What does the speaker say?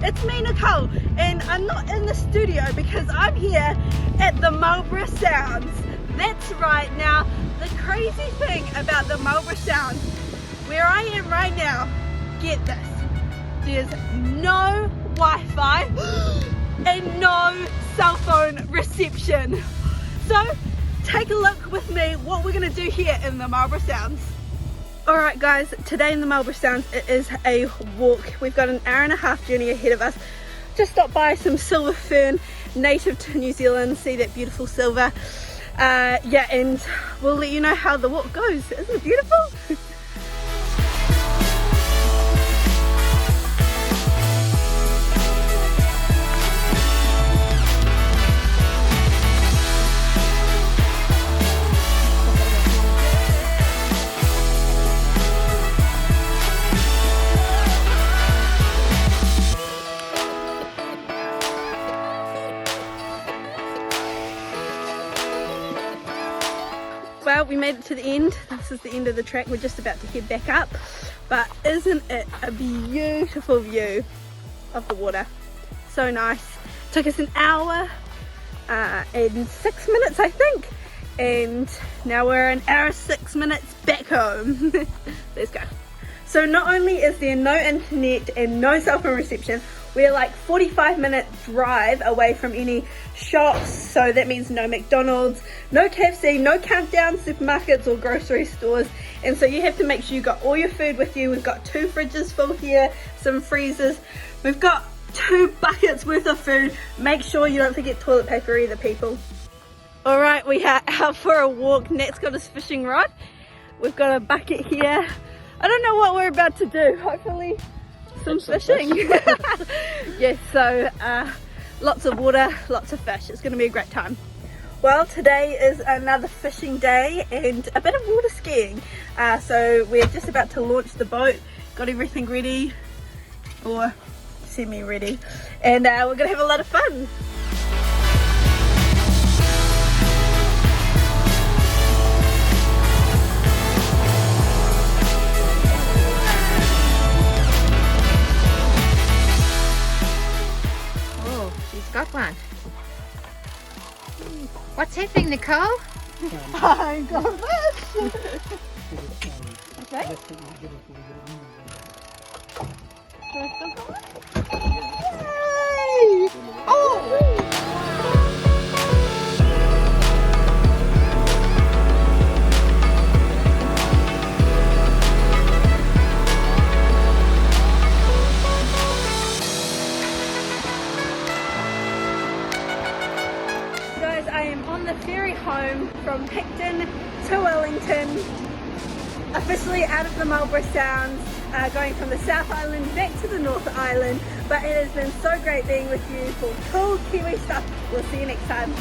it's me, Nicole, and I'm not in the studio because I'm here at the Marlborough Sounds. That's right. Now, the crazy thing about the Marlborough Sounds, where I am right now, get this, there's no Wi-Fi and no cell phone reception. So, take a look with me what we're going to do here in the Marlborough Sounds. Alright guys, today in the Marlborough Sounds it is a walk. We've got an hour and a half journey ahead of us. Just stopped by some silver fern, native to New Zealand, see that beautiful silver. Yeah, and we'll let you know how the walk goes. Isn't it beautiful? Well, we made it to the end. This is the end of the track. We're just about to head back up. But isn't it a beautiful view of the water? So nice. Took us an hour and 6 minutes, I think. And now we're an hour 6 minutes back home. Let's go. So not only is there no internet and no cell phone reception, we're like 45-minute drive away from any shops, so that means no McDonald's, no KFC, no Countdown supermarkets or grocery stores, and so you have to make sure you got all your food with you. We've got 2 fridges full here, some freezers, we've got 2 buckets worth of food. Make sure you don't forget toilet paper either, people. Alright, we are out for a walk. Nat's got his fishing rod, we've got a bucket here. I don't know what we're about to do, hopefully some fishing. Yes, so lots of water, lots of fish. It's going to be a great time. Well, today is another fishing day and a bit of water skiing. So we're just about to launch the boat, got everything ready, or semi-ready, and we're going to have a lot of fun. Got one. What's happening, Nicole? I got a fish. Okay. Yay! Oh! I am on the ferry home from Picton to Wellington, officially out of the Marlborough Sounds, going from the South Island back to the North Island, but it has been so great being with you for cool Kiwi stuff. We'll see you next time.